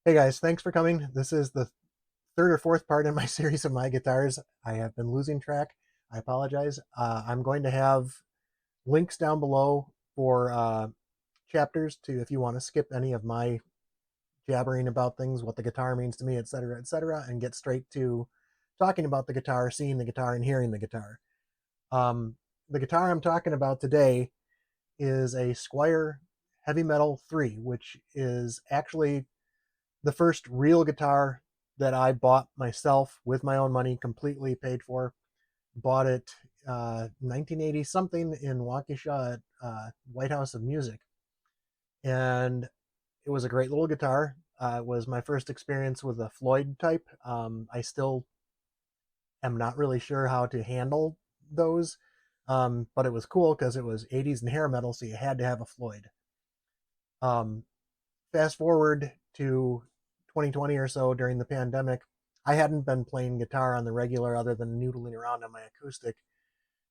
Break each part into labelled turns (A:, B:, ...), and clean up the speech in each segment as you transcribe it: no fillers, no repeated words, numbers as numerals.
A: Hey guys, thanks for coming. This is the third or fourth part in my series of my guitars. I have been losing track. I apologize. I'm going to have links down below for chapters to if you want to skip any of my jabbering about things, what the guitar means to me, etc., and get straight to talking about the guitar, seeing the guitar, and hearing the guitar. Um, the guitar I'm talking about today is a Squier Heavy Metal 3, which is actually the first real guitar that I bought myself with my own money, completely paid for. Bought it 1980 something in Waukesha at White House of Music, and it was a great little guitar. It was my first experience with a Floyd type. I still am not really sure how to handle those, but it was cool because it was 80s and hair metal, so you had to have a Floyd. Um, Fast forward to 2020 or so during the pandemic, I hadn't been playing guitar on the regular other than noodling around on my acoustic,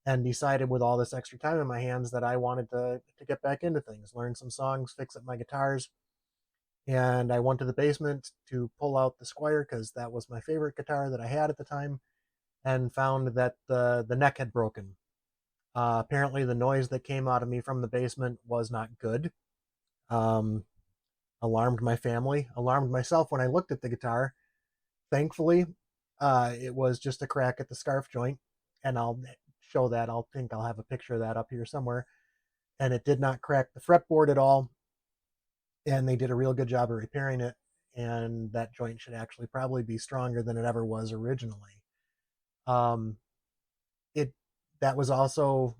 A: and decided with all this extra time in my hands that I wanted to get back into things, learn some songs, fix up my guitars. And I went to the basement to pull out the Squier because that was my favorite guitar that I had at the time, and found that the neck had broken. Apparently, the noise that came out of me from the basement was not good. Um, Alarmed my family, alarmed myself when I looked at the guitar. Thankfully, it was just a crack at the scarf joint, and I'll show that. I'll have a picture of that up here somewhere. And it did not crack the fretboard at all, and they did a real good job of repairing it. And that joint should actually probably be stronger than it ever was originally. Um, it that was also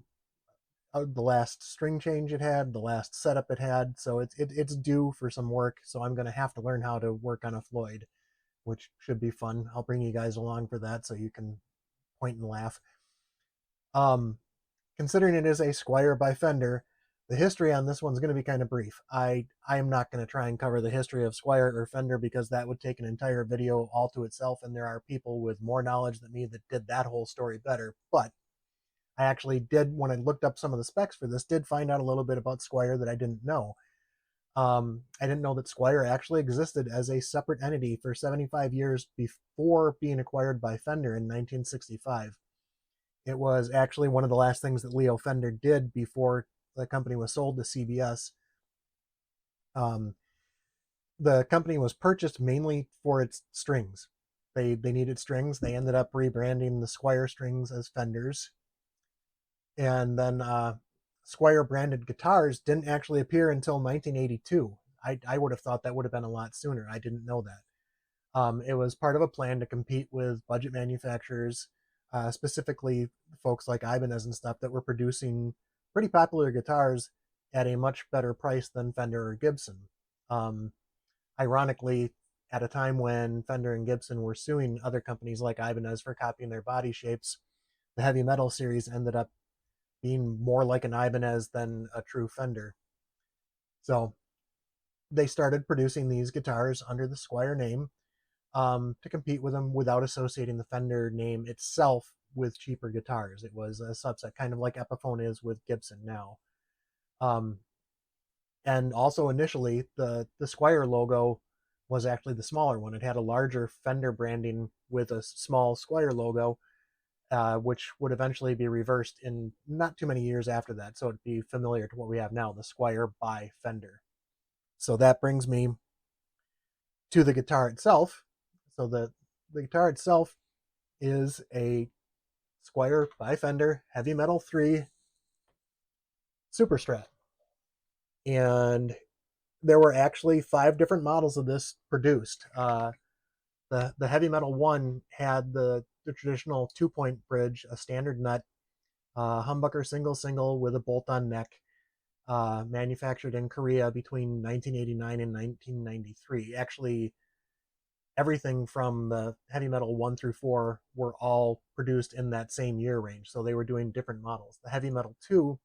A: the last string change it had, the last setup it had, so it's due for some work. So I'm going to have to learn how to work on a Floyd, which should be fun. I'll bring you guys along for that so you can point and laugh. Um, Considering it is a Squier by Fender, the history on this one's going to be kind of brief. I am not going to try and cover the history of Squier or Fender because that would take an entire video all to itself, and there are people with more knowledge than me that did that whole story better. But I actually did, when I looked up some of the specs for this, did find out a little bit about Squier that I didn't know. I didn't know that Squier actually existed as a separate entity for 75 years before being acquired by Fender in 1965. It was actually one of the last things that Leo Fender did before the company was sold to CBS. Um, the company was purchased mainly for its strings. They needed strings. They ended up rebranding the Squier strings as Fenders, and then Squier branded guitars didn't actually appear until 1982. I would have thought that would have been a lot sooner. I didn't know that. It was part of a plan to compete with budget manufacturers, specifically folks like Ibanez and stuff that were producing pretty popular guitars at a much better price than Fender or Gibson. Um, Ironically, at a time when Fender and Gibson were suing other companies like Ibanez for copying their body shapes, the heavy metal series ended up being more like an Ibanez than a true Fender. So they started producing these guitars under the Squier name, to compete with them without associating the Fender name itself with cheaper guitars. It was a subset, kind of like Epiphone is with Gibson now. Um, and also initially, the Squier logo was actually the smaller one. It had a larger Fender branding with a small Squier logo, which would eventually be reversed in not too many years after that. So it'd be familiar to what we have now, the Squier by Fender. So that brings me to the guitar itself. So the guitar itself is a Squier by Fender Heavy Metal 3 Super Strat. And there were actually five different models of this produced. The Heavy Metal 1 had the traditional 2 point bridge, a standard nut, humbucker single single with a bolt on neck, manufactured in Korea between 1989 and 1993. Actually, everything from the Heavy Metal 1 through 4 were all produced in that same year range. So they were doing different models. The Heavy Metal 2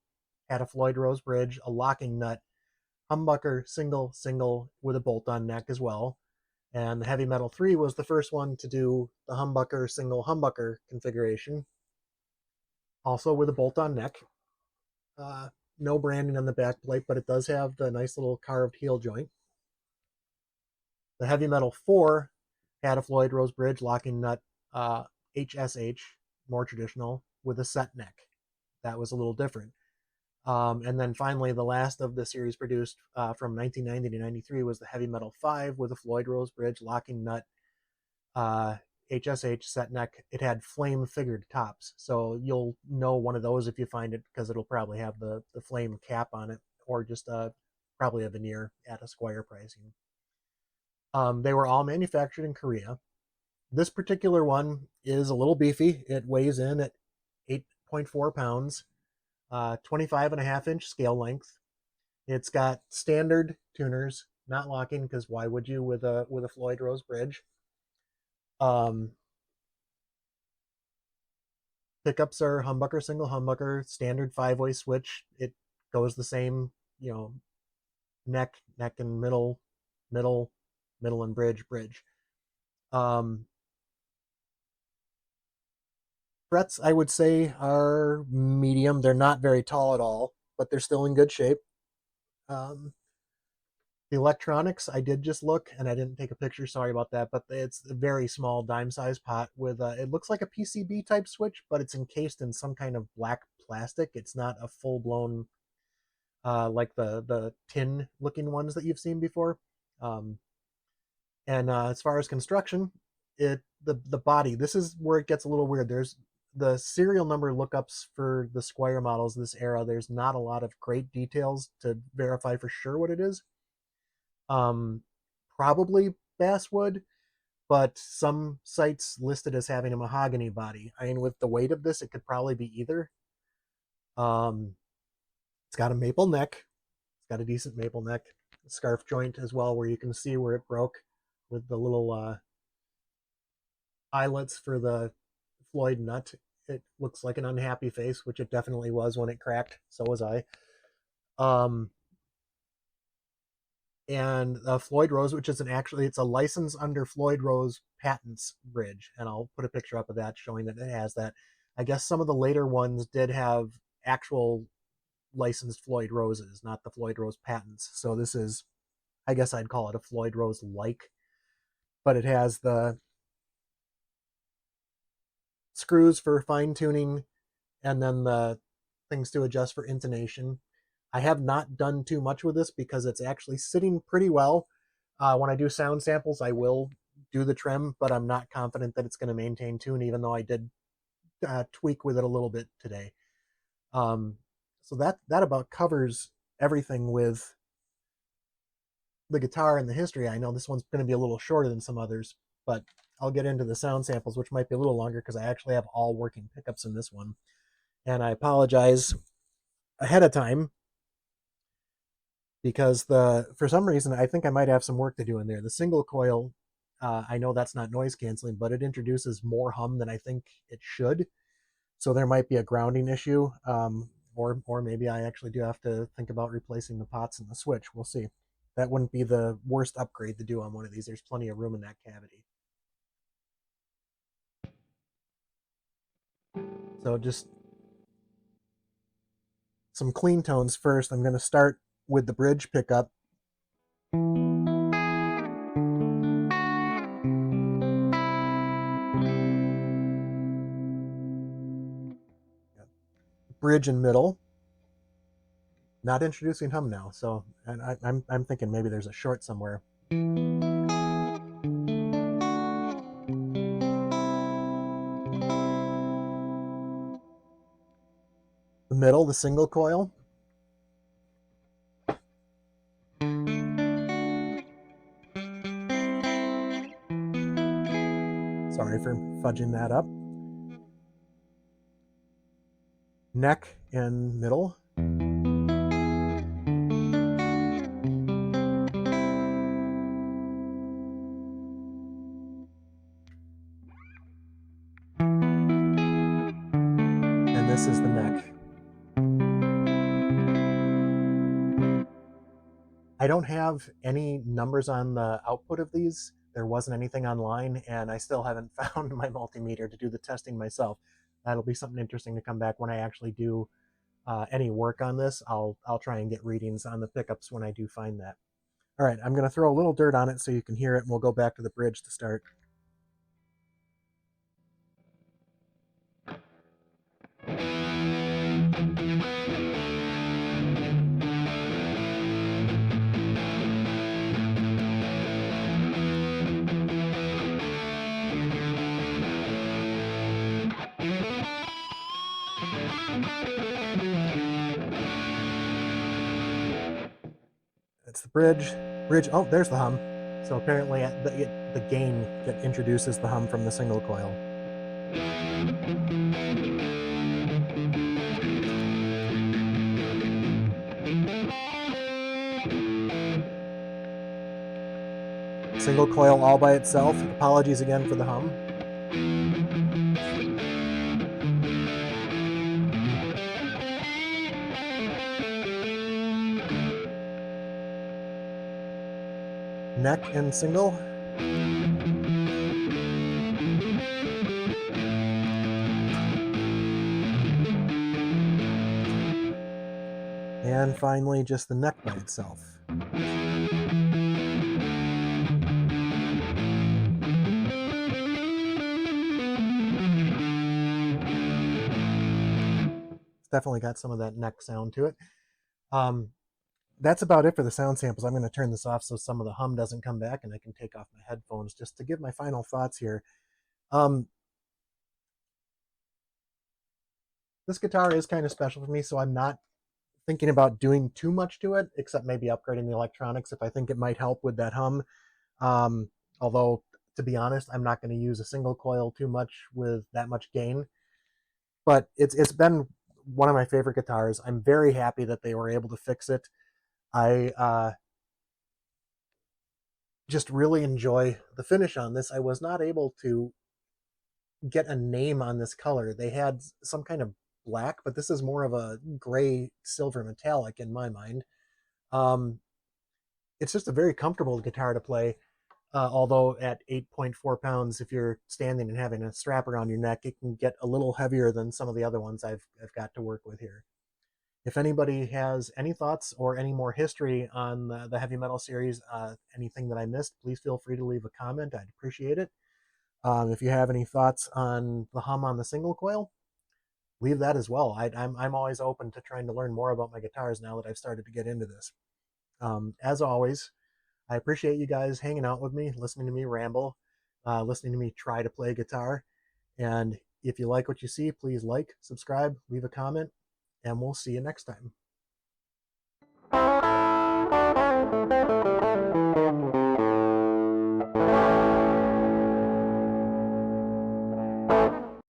A: had a Floyd Rose bridge, a locking nut, humbucker single single with a bolt on neck as well. And the Heavy Metal 3 was the first one to do the humbucker single humbucker configuration, also with a bolt on neck. Uh, no branding on the back plate, but it does have the nice little carved heel joint. The Heavy Metal 4 had a Floyd Rose bridge locking nut, HSH, more traditional, with a set neck. That was a little different. And then finally, the last of the series produced from 1990 to 93 was the Heavy Metal 5 with a Floyd Rose bridge, locking nut, HSH set neck. It had flame figured tops. So you'll know one of those if you find it, because it'll probably have the flame cap on it, or just probably a veneer at a Squier pricing. They were all manufactured in Korea. This particular one is a little beefy. It weighs in at 8.4 pounds, 25.5-inch scale length. It's got standard tuners, not locking, because why would you with a Floyd Rose bridge? Um, Pickups are humbucker, single humbucker, standard 5-way switch. It goes the same, you know, neck, and middle, middle, middle, and bridge, bridge. Um, Frets, I would say, are medium. They're not very tall at all, but they're still in good shape. Um, the electronics, I did just look, and I didn't take a picture. Sorry about that, but it's a very small dime-sized pot with it looks like a PCB type switch, but it's encased in some kind of black plastic. It's not a full-blown like the tin looking ones that you've seen before. Um, and as far as construction, the body, this is where it gets a little weird. There's the serial number lookups for the Squier models this era. There's not a lot of great details to verify for sure what it is. Um, Probably basswood, but some sites listed as having a mahogany body. I mean, with the weight of this, it could probably be either. Um, it's got a maple neck. It's got a decent maple neck, scarf joint as well, where you can see where it broke with the little eyelets for the Floyd nut. It looks like an unhappy face, which it definitely was when it cracked. So was I. Um, and Floyd Rose, which is it's a license under Floyd Rose patents bridge, and I'll put a picture up of that showing that it has that. I guess some of the later ones did have actual licensed Floyd Roses, not the Floyd Rose patents. So this is, I guess I'd call it a Floyd Rose like, but it has the screws for fine tuning and then the things to adjust for intonation. I have not done too much with this because it's actually sitting pretty well. When I do sound samples, I will do the trim, but I'm not confident that it's going to maintain tune, even though I did tweak with it a little bit today. Um, so that about covers everything with the guitar and the history. I know this one's going to be a little shorter than some others, but I'll get into the sound samples, which might be a little longer because I actually have all working pickups in this one. And I apologize ahead of time because for some reason I think I might have some work to do in there. The single coil, I know that's not noise canceling, but it introduces more hum than I think it should. So there might be a grounding issue, or maybe I actually do have to think about replacing the pots and the switch. We'll see. That wouldn't be the worst upgrade to do on one of these. There's plenty of room in that cavity. So just some clean tones first. I'm going to start with the bridge pickup. Bridge and middle. Not introducing hum now. So, and I'm thinking maybe there's a short somewhere. The middle, the single coil. Sorry for fudging that up. Neck and middle. And this is the neck. I don't have any numbers on the output of these. There wasn't anything online, and I still haven't found my multimeter to do the testing myself. That'll be something interesting to come back when I actually do any work on this. I'll try and get readings on the pickups when I do find that. All right, I'm going to throw a little dirt on it so you can hear it, and we'll go back to the bridge to start. It's the bridge. Bridge. Oh, there's the hum. So apparently the gain that introduces the hum from the single coil. Single coil all by itself. Apologies again for the hum. Neck and single. And finally, just the neck by itself. It's definitely got some of that neck sound to it. That's about it for the sound samples. I'm going to turn this off so some of the hum doesn't come back, and I can take off my headphones just to give my final thoughts here. This guitar is kind of special for me, so I'm not thinking about doing too much to it, except maybe upgrading the electronics if I think it might help with that hum. Although, to be honest, I'm not going to use a single coil too much with that much gain. But it's been one of my favorite guitars. I'm very happy that they were able to fix it. I just really enjoy the finish on this. I was not able to get a name on this color. They had some kind of black, but this is more of a gray silver metallic in my mind. Um, it's just a very comfortable guitar to play. Although at 8.4 pounds, if you're standing and having a strap around your neck, it can get a little heavier than some of the other ones I've got to work with here. If anybody has any thoughts or any more history on the heavy metal series, anything that I missed, please feel free to leave a comment. I'd appreciate it. If you have any thoughts on the hum on the single coil, leave that as well. I'm always open to trying to learn more about my guitars now that I've started to get into this. As always, I appreciate you guys hanging out with me, listening to me ramble, listening to me try to play guitar. And if you like what you see, please like, subscribe, leave a comment, and we'll see you next time.